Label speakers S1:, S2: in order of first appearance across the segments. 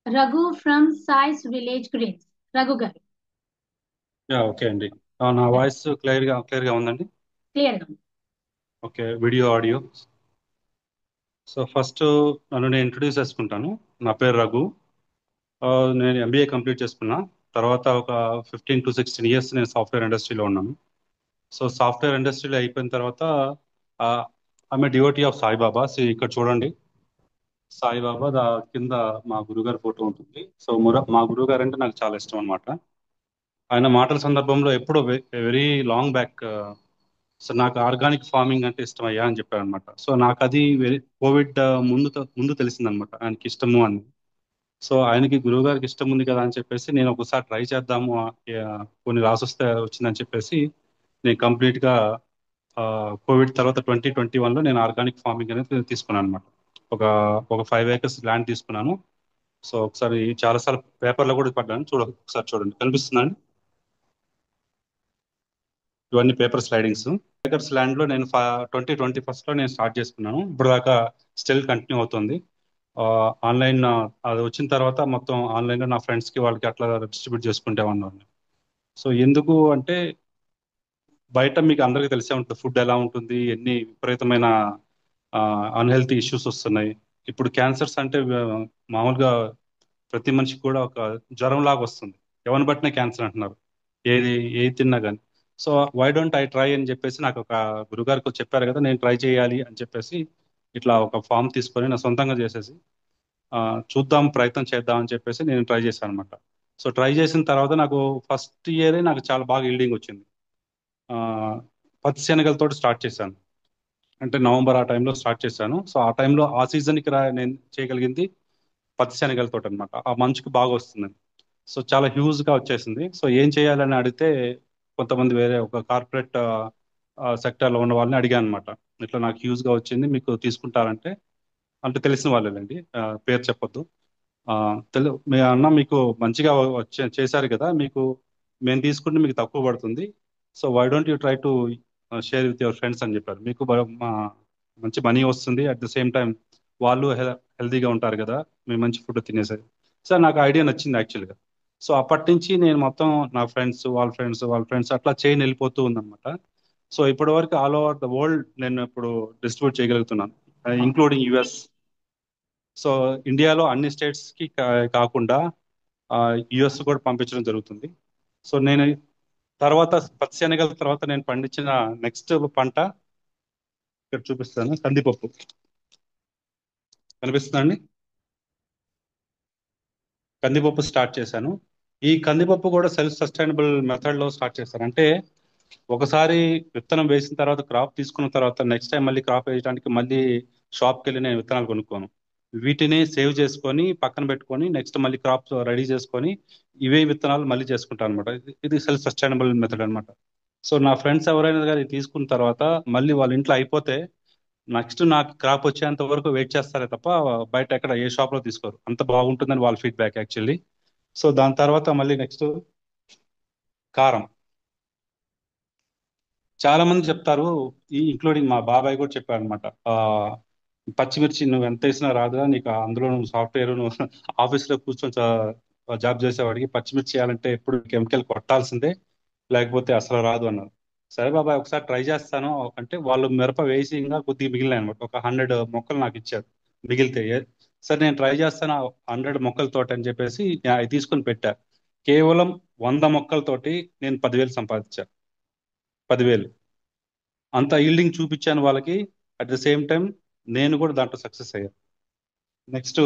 S1: Raghu from Sai's village greens. Raghu గారు.
S2: Yeah, okay అండి. నా వాయిస్ క్లియర్ గా ఉందండి.
S1: క్లియర్ గా ఉంది.
S2: Okay, video audio. So first నన్ను నేను ఇంట్రడ్యూస్ చేసుకుంటాను. నా పేరు రఘు. ఆ, నేను ఎంబీఏ కంప్లీట్ చేసుకున్నా. తర్వాత ఒక 15 to 16 years నేను సాఫ్ట్వేర్ ఇండస్ట్రీలో ఉన్నాను. సో సాఫ్ట్వేర్ ఇండస్ట్రీలో అయిపోయిన తర్వాత ఆమె డివోటీ ఆఫ్ సాయిబాబా. సో ఇక్కడ చూడండి, సాయిబాబా కింద మా గురుగారి ఫోటో ఉంటుంది. సో మా గురుగారు అంటే నాకు చాలా ఇష్టం అనమాట. ఆయన మాటల సందర్భంలో ఎప్పుడో వెరీ లాంగ్ బ్యాక్, సో నాకు ఆర్గానిక్ ఫార్మింగ్ అంటే ఇష్టం అయ్యా అని చెప్పారు అనమాట. సో నాకు అది కోవిడ్ ముందు తెలిసిందనమాట ఆయనకి ఇష్టము అని. సో ఆయనకి గురువు గారికి ఇష్టం ఉంది కదా అని చెప్పేసి నేను ఒకసారి ట్రై చేద్దాము, కొన్ని రాసొస్తే వచ్చిందని చెప్పేసి నేను కంప్లీట్ గా కోవిడ్ తర్వాత 2021లో నేను ఆర్గానిక్ ఫార్మింగ్ అనేది తీసుకున్నాను అనమాట. ఒక ఒక 5 acres ల్యాండ్ తీసుకున్నాను. సో ఒకసారి చాలాసార్లు పేపర్లో కూడా పడ్డాను, ఒకసారి చూడండి, కనిపిస్తుందండి. ఇవన్నీ పేపర్ స్లైడింగ్స్. ఏకర్స్ ల్యాండ్ లో నేను 2021లో నేను స్టార్ట్ చేసుకున్నాను. ఇప్పుడు దాకా స్టిల్ కంటిన్యూ అవుతుంది. ఆన్లైన్ అది వచ్చిన తర్వాత మొత్తం ఆన్లైన్ లో నా ఫ్రెండ్స్ కి వాళ్ళకి అట్లా డిస్ట్రిబ్యూట్ చేసుకుంటే ఉన్నాను. సో ఎందుకు అంటే బయట మీకు అందరికీ తెలిసే ఉంటుంది ఫుడ్ ఎలా ఉంటుంది, ఎన్ని విపరీతమైన అన్హెల్తీ ఇష్యూస్ వస్తున్నాయి. ఇప్పుడు క్యాన్సర్స్ అంటే మామూలుగా ప్రతి మనిషికి కూడా ఒక జ్వరం లాగా వస్తుంది. ఎవరిని బట్టినా క్యాన్సర్ అంటున్నారు, ఏది ఏది తిన్నా కానీ. So why don't I try అని చెప్పేసి నాకు ఒక గురుగారికి చెప్పారు కదా, నేను ట్రై చేయాలి అని చెప్పేసి ఇట్లా ఒక ఫామ్ తీసుకొని నా సొంతంగా చేసేసి ఆ, చూద్దాం, ప్రయత్నం చేద్దాం అని చెప్పేసి నేను ట్రై చేశాను అనమాట. సో ట్రై చేసిన తర్వాత నాకు ఫస్ట్ ఇయరే నాకు చాలా బాగా ఈల్డింగ్ వచ్చింది. ఆ, పచ్చి శనగలతో స్టార్ట్ చేశాను. అంటే నవంబర్ ఆ టైంలో స్టార్ట్ చేశాను. సో ఆ టైంలో ఆ సీజన్కి నేను చేయగలిగింది పచ్చి శనగలతో అనమాట. ఆ మంచుకి బాగా వస్తుంది. సో చాలా హ్యూజ్ గా వచ్చేసింది. సో ఏం చేయాలని అడిగితే కొంతమంది వేరే ఒక కార్పొరేట్ సెక్టర్ లో ఉన్న వాళ్ళని అడిగాను అనమాట. ఇట్లా నాకు హ్యూజ్ గా వచ్చింది, మీకు తీసుకుంటారంటే, అంటే తెలిసిన వాళ్ళేనండి, పేరు చెప్పొద్దు. మీ అన్న మీకు మంచిగా చేశారు కదా, మీకు మేము తీసుకుంటే మీకు తక్కువ పడుతుంది. So why don't you try to share with your friends అని చెప్పారు. మీకు మంచి మనీ వస్తుంది, అట్ ద సేమ్ టైం వాళ్ళు హెల్తీగా ఉంటారు కదా, మేము మంచి ఫుడ్ తినేసేది. సార్ నాకు ఐడియా నచ్చింది యాక్చువల్గా. సో అప్పటి నుంచి నేను మొత్తం నా ఫ్రెండ్స్ వాళ్ళ ఫ్రెండ్స్ వాళ్ళ ఫ్రెండ్స్ అట్లా చైన్ వెళ్ళిపోతూ ఉందన్నమాట. సో ఇప్పటి వరకు ఆల్ ఓవర్ ద వరల్డ్ నేను ఇప్పుడు డిస్ట్రిబ్యూట్ చేయగలుగుతున్నాను, ఇంక్లూడింగ్ యుఎస్. సో ఇండియాలో అన్ని స్టేట్స్ కి కాకుండా యుఎస్ కూడా పంపించడం జరుగుతుంది. సో నేను తర్వాత పచ్చి శనగల తర్వాత నేను పండించిన నెక్స్ట్ పంట ఇక్కడ చూపిస్తాను, కందిపప్పు. కనిపిస్తుందండి, కందిపప్పు స్టార్ట్ చేశాను. ఈ కందిపప్పు కూడా సెల్ఫ్ సస్టైనబుల్ మెథడ్ లో స్టార్ట్ చేశాను. అంటే ఒకసారి విత్తనం వేసిన తర్వాత క్రాప్ తీసుకున్న తర్వాత నెక్స్ట్ టైం మళ్ళీ క్రాప్ వేయడానికి మళ్ళీ షాప్కి వెళ్ళి నేను విత్తనాలు కొనుక్కోను. వీటిని సేవ్ చేసుకొని పక్కన పెట్టుకొని నెక్స్ట్ మళ్ళీ క్రాప్ రెడీ చేసుకొని ఇవే విత్తనాలు మళ్ళీ చేసుకుంటాను అనమాట. ఇది సెల్ఫ్ సస్టైనబుల్ మెథడ్ అనమాట. సో నా ఫ్రెండ్స్ ఎవరైనా కానీ తీసుకున్న తర్వాత మళ్ళీ వాళ్ళ ఇంట్లో అయిపోతే నెక్స్ట్ నాకు క్రాప్ వచ్చేంత వరకు వెయిట్ చేస్తారే తప్ప బయట ఎక్కడ ఏ షాప్ లో తీసుకోరు. అంత బాగుంటుందని వాళ్ళ ఫీడ్బ్యాక్ యాక్చువల్లీ. సో దాని తర్వాత మళ్ళీ నెక్స్ట్ కారం. చాలా మంది చెప్తారు, ఈ ఇంక్లూడింగ్ మా బాబాయ్ కూడా చెప్పారు అనమాట. పచ్చిమిర్చి నువ్వు ఎంత వేసినా రాదురా నీకు, అందులో నువ్వు సాఫ్ట్వేర్ నువ్వు ఆఫీస్లో కూర్చొని జాబ్ చేసేవాడికి పచ్చిమిర్చి చేయాలంటే ఎప్పుడు కెమికల్ కొట్టాల్సిందే, లేకపోతే అసలు రాదు అన్నారు. సరే బాబాయ్ ఒకసారి ట్రై చేస్తాను అంటే వాళ్ళు మిరప వేసి ఇంకా కొద్దిగా మిగిలినాయి అనమాట. ఒక 100 మొక్కలు నాకు ఇచ్చారు మిగిలితే. సరే నేను ట్రై చేస్తాను 100 మొక్కలతోటి అని చెప్పేసి నేను అవి తీసుకొని పెట్టా. కేవలం 100 మొక్కలతోటి నేను 10,000 సంపాదించాను. 10,000 అంత ఈల్డింగ్ చూపించాను వాళ్ళకి. అట్ ద సేమ్ టైం నేను కూడా దాంట్లో సక్సెస్ అయ్యాను. నెక్స్ట్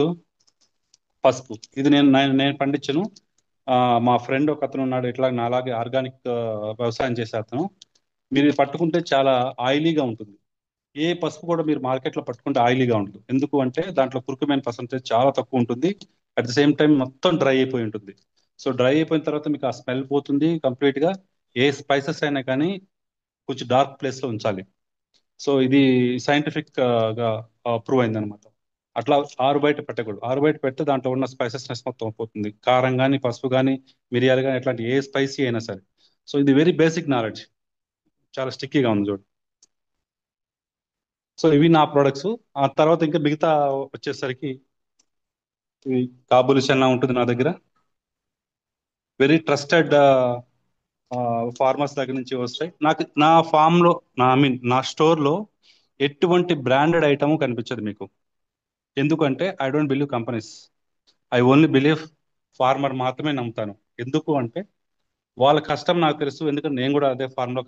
S2: పసుపు. ఇది నేను పండించను. ఆ, మా ఫ్రెండ్ ఒక అతను ఉన్నాడు ఇట్లా నాలాగే ఆర్గానిక్ వ్యవసాయం చేసే అతను. మీరు ఇది పట్టుకుంటే చాలా ఆయిలీగా ఉంటుంది. ఏ పసుపు కూడా మీరు మార్కెట్లో పట్టుకుంటే ఆయిలీగా ఉంటుంది. ఎందుకు అంటే దాంట్లో కురుకుమైన పర్సంటేజ్ చాలా తక్కువ ఉంటుంది. అట్ ద సేమ్ టైం మొత్తం డ్రై అయిపోయి ఉంటుంది. సో డ్రై అయిపోయిన తర్వాత మీకు ఆ స్మెల్ పోతుంది కంప్లీట్ గా. ఏ స్పైసెస్ అయినా కానీ కొంచెం డార్క్ ప్లేస్ లో ఉంచాలి. సో ఇది సైంటిఫిక్ గా ప్రూవ్ అయింది అనమాట. అట్లా ఆరు బయట పెట్టకూడదు. ఆరు బయట పెడితే దాంట్లో ఉన్న స్పైసెస్నెస్ మొత్తం పోతుంది. కారం కానీ పసుపు కానీ మిరియాలు కానీ ఇట్లాంటి ఏ స్పైసీ అయినా సరే. సో ఇది వెరీ బేసిక్ నాలెడ్జ్, చాలా స్టిక్కీగా ఉంది చూడు. సో ఇవి నా ప్రొడక్ట్స్. ఆ తర్వాత ఇంకా మిగతా వచ్చేసరికి ఈ కాబూలి చన్నా ఉంటుంది నా దగ్గర. వెరీ ట్రస్టెడ్ ఫార్మర్స్ దగ్గర నుంచి వస్తాయి నాకు. నా ఫామ్ లో, ఐ మీన్ నా స్టోర్ లో ఎటువంటి బ్రాండెడ్ ఐటమ్ కనిపించదు మీకు. ఎందుకంటే I don't believe companies, I only believe farmer మాత్రమే నమ్ముతాను. ఎందుకు అంటే వాళ్ళ కష్టం నాకు తెలుసు, ఎందుకంటే నేను కూడా అదే ఫార్మ్ లో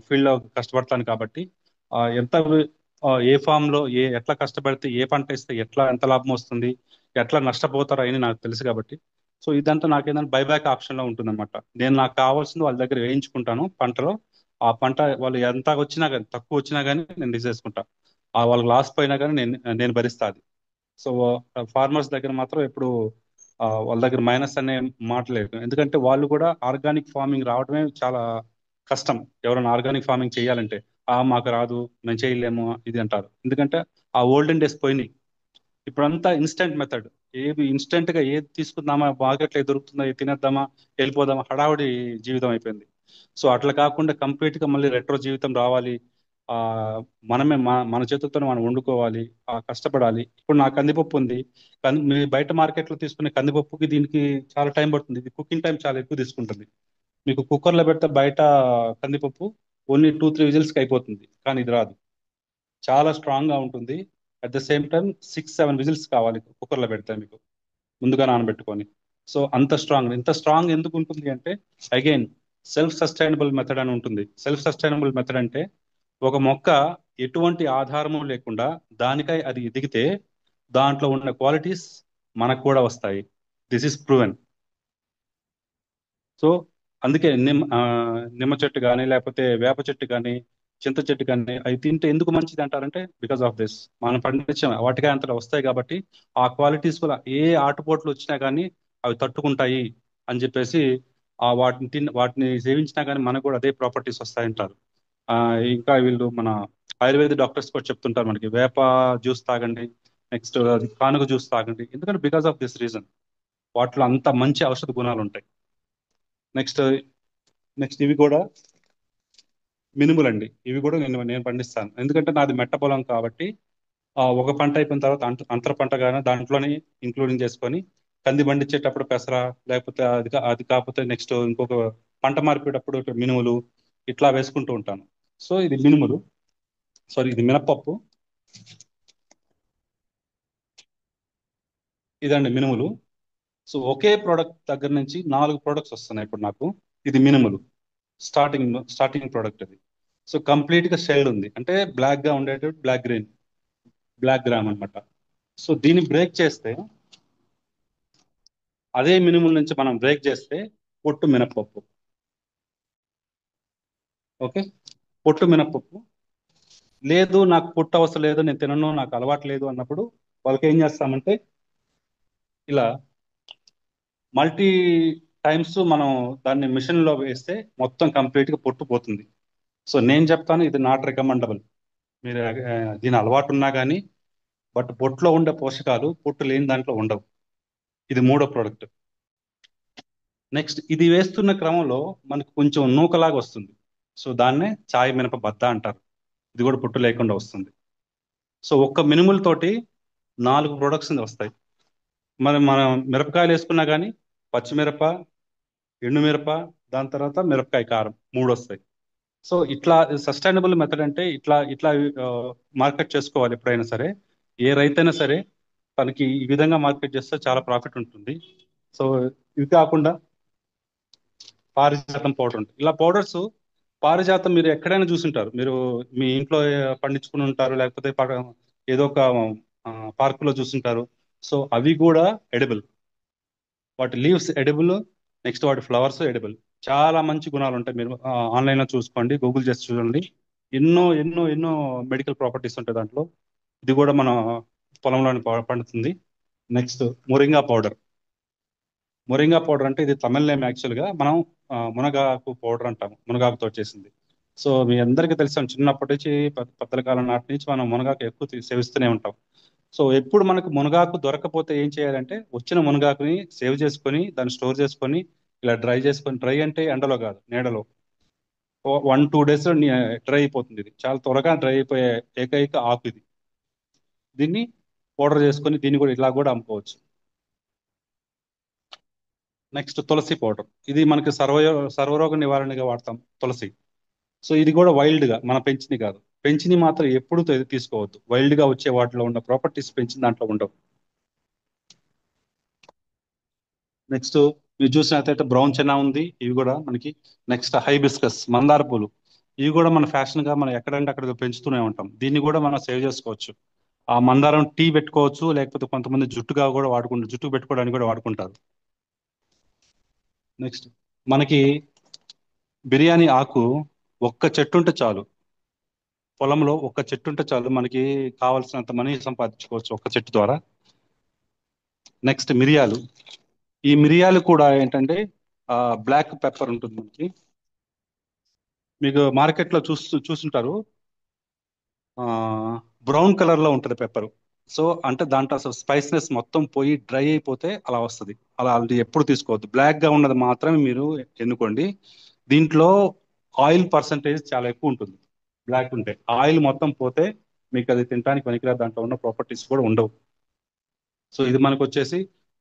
S2: ఫీల్డ్ లో కష్టపడతాను కాబట్టి. ఎంత ఏ ఫామ్ లో ఎట్లా కష్టపడితే ఏ పంట ఇస్తే ఎట్లా ఎంత లాభం వస్తుంది, ఎట్లా నష్టపోతారో అని నాకు తెలుసు కాబట్టి. సో ఇదంతా నాకేంటంటే బైబ్యాక్ ఆప్షన్ లో ఉంటుంది అనమాట. నేను నాకు కావాల్సింది వాళ్ళ దగ్గర వేయించుకుంటాను పంటలో. ఆ పంట వాళ్ళు ఎంత వచ్చినా కానీ, తక్కువ వచ్చినా కానీ నేను తీసేసుకుంటా. వాళ్ళకి లాస్ పోయినా కానీ నేను భరిస్తా అది. సో ఫార్మర్స్ దగ్గర మాత్రం ఎప్పుడు వాళ్ళ దగ్గర మైనస్ అనే మాట లేదు. ఎందుకంటే వాళ్ళు కూడా ఆర్గానిక్ ఫార్మింగ్ రావడమే చాలా కష్టం. ఎవరైనా ఆర్గానిక్ ఫార్మింగ్ చేయాలంటే మాకు రాదు, మేము చేయలేము ఇది అంటారు. ఎందుకంటే ఆ ఓల్డెన్ డేస్ పోయినాయి. ఇప్పుడంతా ఇన్స్టెంట్ మెథడ్. ఏది ఇన్స్టెంట్ గా ఏది తీసుకుందామా, మార్కెట్లో ఏది దొరుకుతుందా, ఏది తినేద్దామా, వెళ్ళిపోదామా, హడావుడి జీవితం అయిపోయింది. సో అట్లా కాకుండా కంప్లీట్ గా మళ్ళీ రెట్రో జీవితం రావాలి. ఆ మనమే మన చేతులతో మనం వండుకోవాలి, కష్టపడాలి. ఇప్పుడు నా కందిపప్పు ఉంది. మీ బయట మార్కెట్ లో తీసుకునే కందిపప్పుకి దీనికి చాలా టైం పడుతుంది. ఇది కుకింగ్ టైం చాలా ఎక్కువ తీసుకుంటుంది. మీకు కుక్కర్ లో పెడితే బయట కందిపప్పు ఓన్లీ 2-3 విజిల్స్కి అయిపోతుంది, కానీ ఇది రాదు. చాలా స్ట్రాంగ్ గా ఉంటుంది. At the same time 6-7 whistles కావాలి కుక్కర్లో పెడితే మీకు, ముందుగా నానబెట్టుకొని. సో అంత స్ట్రాంగ్. ఇంత స్ట్రాంగ్ ఎందుకు ఉంటుంది అంటే, అగైన్ సెల్ఫ్ సస్టైనబుల్ మెథడ్ అని ఉంటుంది. సెల్ఫ్ సస్టైనబుల్ మెథడ్ అంటే ఒక మొక్క ఎటువంటి ఆధారము లేకుండా దానికై అది ఎదిగితే దాంట్లో ఉన్న క్వాలిటీస్ మనకు కూడా వస్తాయి. This is proven. సో అందుకే నిమ్మ చెట్టు కానీ, లేకపోతే వేప చెట్టు కానీ, చింత చెట్టు కానీ అవి తింటే ఎందుకు మంచిది అంటారంటే బికాస్ ఆఫ్ దిస్. మనం పండించాం వాటికే అంతలో వస్తాయి కాబట్టి, ఆ క్వాలిటీస్ కూడా ఏ ఆటుపోట్లు వచ్చినా కానీ అవి తట్టుకుంటాయి అని చెప్పేసి, వాటిని సేవించినా కానీ మనకు కూడా అదే ప్రాపర్టీస్ వస్తాయంటారు. ఆ ఇంకా వీళ్ళు మన ఆయుర్వేద డాక్టర్స్ కూడా చెప్తుంటారు మనకి, వేప జ్యూస్ తాగండి, నెక్స్ట్ కానుగ జ్యూస్ తాగండి. ఎందుకంటే బికాస్ ఆఫ్ దిస్ రీజన్, వాటిలో అంత మంచి ఔషధ గుణాలు ఉంటాయి. నెక్స్ట్ నెక్స్ట్ ఇవి కూడా మినుములండి. ఇవి కూడా నేను పండిస్తాను. ఎందుకంటే నాది మెట్ట పొలం కాబట్టి ఒక పంట అయిపోయిన తర్వాత అంతర పంటగానే దాంట్లోనే ఇంక్లూడింగ్ చేసుకొని, కంది పండించేటప్పుడు పెసర, లేకపోతే అది కాకపోతే నెక్స్ట్ ఇంకొక పంట మార్పేటప్పుడు మినుములు ఇట్లా వేసుకుంటూ ఉంటాను. సో ఇది మినుములు, సారీ ఇది మినపప్పు. ఇదండి మినుములు. సో ఒకే ప్రోడక్ట్ దగ్గర నుంచి 4 ప్రోడక్ట్స్ వస్తున్నాయి ఇప్పుడు నాకు. ఇది మినుములు స్టార్టింగ్ ప్రోడక్ట్ అది. సో కంప్లీట్ గా షెల్ ఉంది, అంటే బ్లాక్ గా ఉండేటట్టు బ్లాక్ గ్రామ్ అన్నమాట. సో దీన్ని బ్రేక్ చేస్తే, అదే మినుముల నుంచి మనం బ్రేక్ చేస్తే పొట్టు మినపప్పు. ఓకే, పొట్టు మినపప్పు. లేదు నాకు పొట్టు అవసరం లేదు, నేను తినను, నాకు అలవాటు లేదు అన్నప్పుడు వాళ్ళకి ఏం చేస్తామంటే, ఇలా మల్టీ టైమ్స్ మనం దాన్ని మిషన్ లో వేస్తే మొత్తం కంప్లీట్ గా పొట్టు పోతుంది. సో నేను చెప్తాను ఇది నాట్ రికమెండబుల్. మీరు దీని అలవాటు ఉన్నా కానీ, బట్ పొట్టులో ఉండే పోషకాలు పొట్టు లేని దాంట్లో ఉండవు. ఇది మూడో ప్రోడక్ట్. నెక్స్ట్ ఇది వేస్తున్న క్రమంలో మనకు కొంచెం నూకలాగా వస్తుంది. సో దాన్నే చాయ్ మినప బద్ద అంటారు. ఇది కూడా పొట్టు లేకుండా వస్తుంది. సో ఒక్క మినుములతోటి 4 ప్రొడక్ట్స్ వస్తాయి. మనం మిరపకాయలు వేసుకున్నా కానీ, పచ్చిమిరప, ఎండుమిరప, దాని తర్వాత మిరపకాయ కారం, 3 వస్తాయి. సో ఇట్లా సస్టైనబుల్ మెథడ్ అంటే ఇట్లా ఇట్లా మార్కెట్ చేసుకోవాలి ఎప్పుడైనా సరే. ఏ రైతైనా సరే తనకి ఈ విధంగా మార్కెట్ చేస్తే చాలా ప్రాఫిట్ ఉంటుంది. సో ఇవి కాకుండా పారిజాతం పౌడర్ ఉంటుంది. ఇలా పౌడర్స్, పారిజాతం మీరు ఎక్కడైనా చూసుంటారు. మీరు మీ ఇంట్లో పండించుకుని ఉంటారు, లేకపోతే ఏదో ఒక పార్కులో చూసుంటారు. సో అవి కూడా ఎడిబుల్. వాటి లీవ్స్ ఎడిబుల్, నెక్స్ట్ వాటి ఫ్లవర్స్ ఎడిబుల్. చాలా మంచి గుణాలు ఉంటాయి. మీరు ఆన్లైన్లో చూసుకోండి, గూగుల్ చేసి చూడండి. ఎన్నో ఎన్నో ఎన్నో మెడికల్ ప్రాపర్టీస్ ఉంటాయి దాంట్లో. ఇది కూడా మన పొలంలోని పండుతుంది. నెక్స్ట్ మొరింగా పౌడర్ అంటే ఇది తమిళ నేమ్. యాక్చువల్గా మనం మునగాకు పౌడర్ అంటాము, మునగాకుతో చేసింది. సో మీ అందరికీ తెలుసు, చిన్నప్పటి నుంచి పెద్దల కాలం నాటి నుంచి మనం మునగాకు ఎక్కువ సేవిస్తూనే ఉంటాం. సో ఎప్పుడు మనకు మునగాకు దొరకపోతే ఏం చేయాలంటే, వచ్చిన మునగాకుని సేవ్ చేసుకొని దాన్ని స్టోర్ చేసుకొని ఇలా డ్రై అంటే ఎండలో కాదు, నీడలో 1-2 డేస్ డ్రై అయిపోతుంది. ఇది చాలా త్వరగా డ్రై అయిపోయే ఏకైక ఆకు ఇది. దీన్ని పౌడర్ చేసుకొని దీన్ని కూడా ఇలా కూడా అమ్ముకోవచ్చు. నెక్స్ట్ తులసి పౌడర్, ఇది మనకి సర్వరోగ నివారణగా వాడతాం తులసి. సో ఇది కూడా వైల్డ్ గా మన పెంచింది కాదు. పెంచిని మాత్రం ఎప్పుడు తీసుకోవద్దు. వైల్డ్ గా వచ్చే వాటిలో ఉన్న ప్రాపర్టీస్ పెంచిన దాంట్లో ఉండవు. నెక్స్ట్ మీరు చూసినట్లయితే బ్రౌన్ చెన్నా ఉంది, ఇవి కూడా మనకి. నెక్స్ట్ హైబిస్కస్, మందార పూలు, ఇవి కూడా మన ఫ్యాషన్ గా మనం ఎక్కడంటే అక్కడ పెంచుతూనే ఉంటాం. దీన్ని కూడా మనం సేవ్ చేసుకోవచ్చు. ఆ మందారం టీ పెట్టుకోవచ్చు, లేకపోతే కొంతమంది జుట్టుగా కూడా వాడుకుంటారు, జుట్టు పెట్టుకోవడానికి కూడా వాడుకుంటారు. నెక్స్ట్ మనకి బిర్యానీ ఆకు ఒక్క చెట్టు ఉంటే చాలు. పొలంలో ఒక్క చెట్టు ఉంటే చాలు, మనకి కావాల్సినంత మనీ సంపాదించుకోవచ్చు ఒక్క చెట్టు ద్వారా. నెక్స్ట్ మిరియాలు, ఈ మిరియాలు కూడా ఏంటంటే బ్లాక్ పెప్పర్ ఉంటుంది మనకి. మీకు మార్కెట్లో చూస్తుంటారు, బ్రౌన్ కలర్ లో ఉంటుంది పెప్పర్. సో అంటే దాంట్లో అసలు స్పైస్నెస్ మొత్తం పోయి డ్రై అయిపోతే అలా వస్తుంది. అలా అది ఎప్పుడు తీసుకోవద్దు. బ్లాక్ గా ఉన్నది మాత్రమే మీరు ఎన్నుకోండి. దీంట్లో ఆయిల్ పర్సంటేజ్ చాలా ఎక్కువ ఉంటుంది. బ్లాక్ ఉంటే ఆయిల్ మొత్తం పోతే మీకు అది తినడానికి పనికిరాదు, దాంట్లో ఉన్న ప్రాపర్టీస్ కూడా ఉండవు. సో ఇది మనకు వచ్చేసి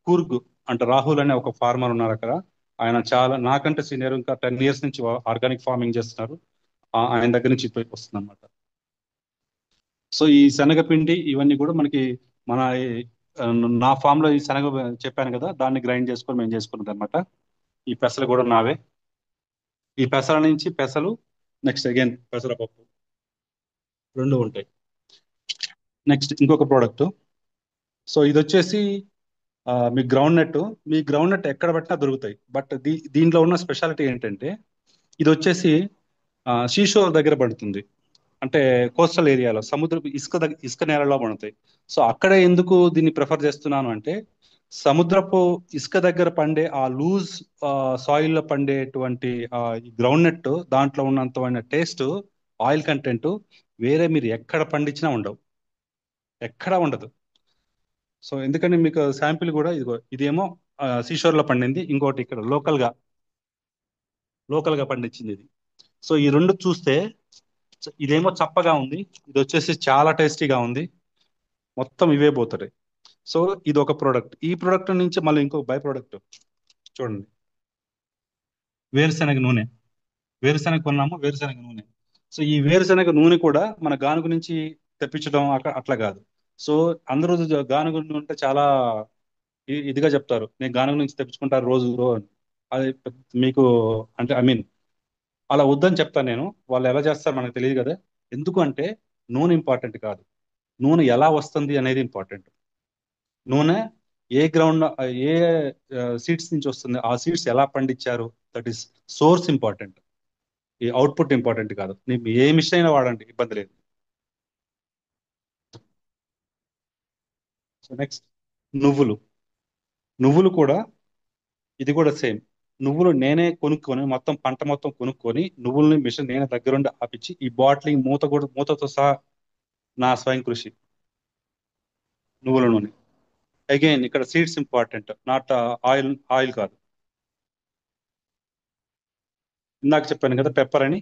S2: కూర్గ్ అంటే రాహుల్ అనే ఒక ఫార్మర్ ఉన్నారు అక్కడ. ఆయన చాలా నాకంటే సీనియర్, ఇంకా 10 years నుంచి ఆర్గానిక్ ఫార్మింగ్ చేస్తున్నారు. ఆయన దగ్గర నుంచి వస్తుంది అనమాట. సో ఈ శనగపిండి ఇవన్నీ కూడా మనకి మన ఆ, నా ఫామ్ లో ఈ శనగ చెప్పాను కదా, దాన్ని గ్రైండ్ చేసుకొని మేము చేసుకున్నది అనమాట. ఈ పెసలు కూడా నావే. ఈ పెసల నుంచి పెసలు, నెక్స్ట్ అగైన్ పెసరపప్పు, రెండు ఉంటాయి. నెక్స్ట్ ఇంకొక ప్రోడక్ట్. సో ఇది వచ్చేసి మీ గ్రౌండ్ నట్. మీ గ్రౌండ్ నట్ ఎక్కడ పట్టినా దొరుకుతాయి. బట్ దీంట్లో ఉన్న స్పెషాలిటీ ఏంటంటే ఇది వచ్చేసి సీషోర్ దగ్గర పడుతుంది. అంటే కోస్టల్ ఏరియాలో సముద్రపు ఇసుక నేలలో పండుతాయి. సో అక్కడ ఎందుకు దీన్ని ప్రిఫర్ చేస్తున్నాను అంటే, సముద్రపు ఇసుక దగ్గర పండే ఆ లూజ్ సాయిల్ లో పండేటువంటి ఈ గ్రౌండ్ నట్, దాంట్లో ఉన్నంత టేస్ట్, ఆయిల్ కంటెంట్ వేరే మీరు ఎక్కడ పండించినా ఉండవు, ఎక్కడా ఉండదు. సో ఎందుకని మీకు శాంపిల్ కూడా ఇదిగో, ఇదేమో సీషోర్ లో పండింది, ఇంకోటి ఇక్కడ లోకల్ గా పండించింది ఇది. సో ఈ రెండు చూస్తే ఇదేమో చప్పగా ఉంది, ఇది వచ్చేసి చాలా టేస్టీగా ఉంది. మొత్తం ఇవే పోతాయి. సో ఇది ఒక ప్రోడక్ట్. ఈ ప్రోడక్ట్ నుంచి మళ్ళీ ఇంకో బై ప్రోడక్ట్ చూడండి, వేరుశనగ నూనె. వేరుశనగ కొన్నాము, వేరుశనగ నూనె. సో ఈ వేరుశనగ నూనె కూడా మన గానుగ నుంచి తెప్పించడం అట్లా కాదు. సో అందరూ గానుగ నూనె అంటే చాలా ఇదిగా చెప్తారు, నేను గానుగ నుంచి తెప్పించుకుంటాను రోజు అని. అది మీకు అంటే ఐ మీన్ అలా వద్దని చెప్తాను నేను. వాళ్ళు ఎలా చేస్తారు మనకు తెలియదు కదా. ఎందుకు అంటే నూనె ఇంపార్టెంట్ కాదు, నూనె ఎలా వస్తుంది అనేది ఇంపార్టెంట్. నూనె ఏ గ్రౌండ్, ఏ సీడ్స్ నుంచి వస్తుంది, ఆ సీడ్స్ ఎలా పండించారు, దట్ ఈస్ సోర్స్ ఇంపార్టెంట్. ఈ అవుట్పుట్ ఇంపార్టెంట్ కాదు. నీకు ఏ మిషన్ అయినా వాడండి, ఇబ్బంది లేదు. సో నెక్స్ట్ నువ్వులు. నువ్వులు కూడా, ఇది కూడా సేమ్. నువ్వులు నేనే కొనుక్కొని, మొత్తం పంట మొత్తం కొనుక్కొని, నువ్వుల్ని మిషన్ నేనే దగ్గరుండి ఆపించి, ఈ బాటిలింగ్ మూతతో సహా నా స్వయం కృషి. నువ్వుల నూనె అగైన్ ఇక్కడ seeds important, not oil. Oil కాదు. ఇందాక చెప్పాను కదా పెప్పర్ అని.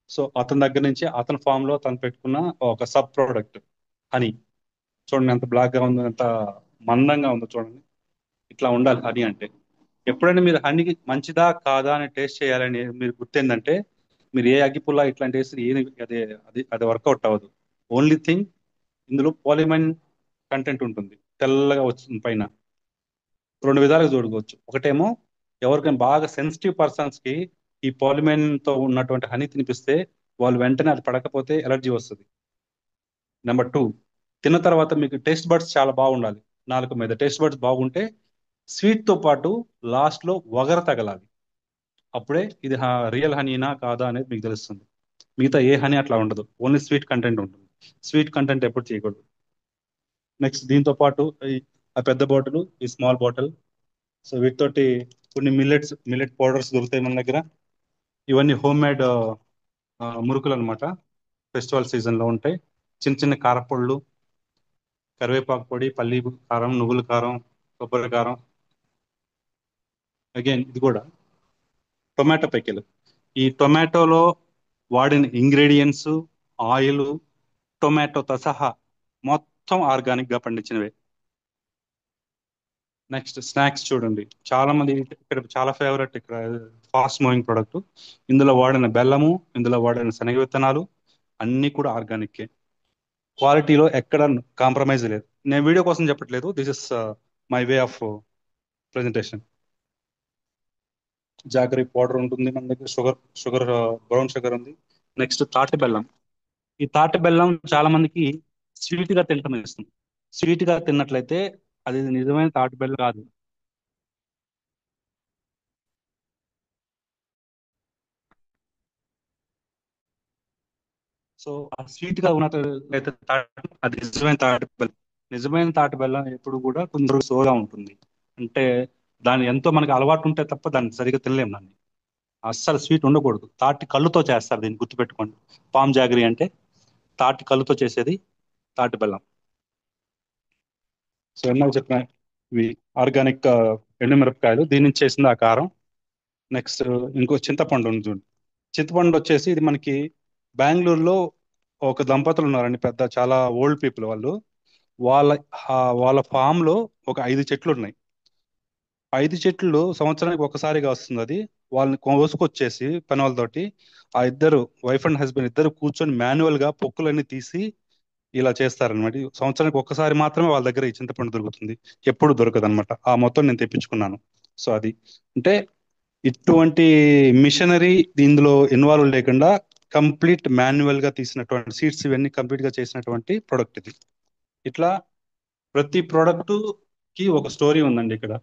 S2: సో అతని దగ్గర నుంచి, అతని ఫామ్ లో తను పెట్టుకున్న ఒక సబ్ ప్రోడక్ట్ హనీ. చూడండి ఎంత బ్లాక్ గా ఉందో, ఎంత మందంగా ఉందో చూడండి. ఇట్లా ఉండాలి హనీ అంటే. ఎప్పుడైనా మీరు హనీకి మంచిదా కాదా అని టేస్ట్ చేయాలని మీరు గుర్తేందంటే, మీరు ఏ అగ్గిపుల్ల ఇట్లాంటి వేసి అది అది వర్కౌట్ అవ్వదు. ఓన్లీ థింగ్, ఇందులో పాలిమైన్ కంటెంట్ ఉంటుంది, తెల్లగా వస్తుంది పైన. రెండు విధాలుగా చూడవచ్చు. ఒకటేమో ఎవరికైనా బాగా సెన్సిటివ్ పర్సన్స్ కి ఈ పాలిమైన్ తో ఉన్నటువంటి హనీ తినిపిస్తే వాళ్ళు వెంటనే అది పడకపోతే ఎలర్జీ వస్తుంది. నెంబర్ టూ, తిన్న తర్వాత మీకు టేస్ట్ బడ్స్ చాలా బాగుండాలి. నాలుగు మీద టేస్ట్ బడ్స్ బాగుంటే స్వీట్ తో పాటు లాస్ట్ లో వగర తగలాలి. అప్పుడే ఇది రియల్ హనీనా కాదా అనేది మీకు తెలుస్తుంది. మిగతా ఏ హనీ అట్లా ఉండదు, ఓన్లీ స్వీట్ కంటెంట్ ఉంటుంది. స్వీట్ కంటెంట్ ఎప్పుడు చేయకూడదు. నెక్స్ట్ దీంతో పాటు ఆ పెద్ద బాటిల్, ఈ స్మాల్ బాటిల్. సో వీటితోటి కొన్ని మిల్లెట్ పౌడర్స్ దొరుకుతాయి మన దగ్గర. ఇవన్నీ హోమ్ మేడ్ మురుకులు అనమాట. ఫెస్టివల్ సీజన్ లో ఉంటాయి. చిన్న చిన్న కారపొళ్ళు, కరివేపాకు పొడి, పల్లి కారం, నువ్వుల కారం, కొబ్బరి కారం. అగైన్ ఇది కూడా టొమాటో పికిల్. ఈ టొమాటోలో వాడిన ఇంగ్రీడియంట్స్, ఆయిల్, టొమాటోతో సహా మొత్తం ఆర్గానిక్ గా పండించినవే. నెక్స్ట్ స్నాక్స్ చూడండి, చాలా మంది ఇక్కడ చాలా ఫేవరెట్, ఇక్కడ ఫాస్ట్ మూవింగ్ ప్రొడక్ట్. ఇందులో వాడిన బెల్లము, ఇందులో వాడిన శనగ విత్తనాలు అన్నీ కూడా ఆర్గానిక్. క్వాలిటీలో ఎక్కడ కాంప్రమైజ్ లేదు. నేను వీడియో కోసం చెప్పట్లేదు, this is my way of presentation. Jaggery powder ఉంటుంది మన దగ్గర, షుగర్ బ్రౌన్ షుగర్ ఉంది. నెక్స్ట్ తాటి బెల్లం. ఈ తాటి బెల్లం చాలా మందికి స్వీట్ గా తింటం ఇస్తుంది. స్వీట్ గా తిన్నట్లయితే అది నిజమైన తాటి బెల్లం కాదు. సో ఆ స్వీట్ గా ఉన్నట్లయితే అది నిజమైన తాటి బెల్లం. నిజమైన తాటి బెల్లం ఎప్పుడు కూడా కొంచెం సోగా ఉంటుంది. అంటే దాని ఎంతో మనకి అలవాటు ఉంటే తప్ప దాన్ని సరిగ్గా తినలేము దాన్ని. అస్సలు స్వీట్ ఉండకూడదు. తాటి కళ్ళుతో చేస్తారు, దీన్ని గుర్తుపెట్టుకోండి. పామ్ జాగరీ అంటే తాటి కళ్ళుతో చేసేది తాటి బెల్లం. సో ఎన్నో చెప్పిన ఇవి ఆర్గానిక్ ఎండుమిరపకాయలు, దీని నుంచి చేసింది ఆ కారం. నెక్స్ట్ ఇంకో చింతపండు ఉంది చూడండి. చింతపండు వచ్చేసి ఇది మనకి బెంగళూరులో ఒక దంపతులు ఉన్నారండి, పెద్ద చాలా ఓల్డ్ పీపుల్ వాళ్ళు. వాళ్ళ వాళ్ళ ఫామ్ లో ఒక 5 చెట్లు ఉన్నాయి. 5 చెట్లు సంవత్సరానికి ఒకసారిగా వస్తుంది అది. వాళ్ళని కోసుకొచ్చేసి పని వాళ్ళతోటి, ఆ ఇద్దరు వైఫ్ అండ్ హస్బెండ్ ఇద్దరు కూర్చొని మాన్యువల్ గా పొక్కులన్నీ తీసి ఇలా చేస్తారనమాట. సంవత్సరానికి ఒక్కసారి మాత్రమే వాళ్ళ దగ్గర ఈ చింతపండు దొరుకుతుంది, ఎప్పుడు దొరకదు అనమాట. ఆ మొత్తం నేను తెప్పించుకున్నాను. సో అది అంటే ఇటువంటి మిషనరీ ఇందులో ఇన్వాల్వ్ లేకుండా కంప్లీట్ మాన్యువల్ గా తీసినటువంటి సీడ్స్ ఇవన్నీ కంప్లీట్ గా చేసినటువంటి ప్రొడక్ట్ ఇది. ఇట్లా ప్రతి ప్రోడక్ట్ కి ఒక స్టోరీ ఉందండి ఇక్కడ.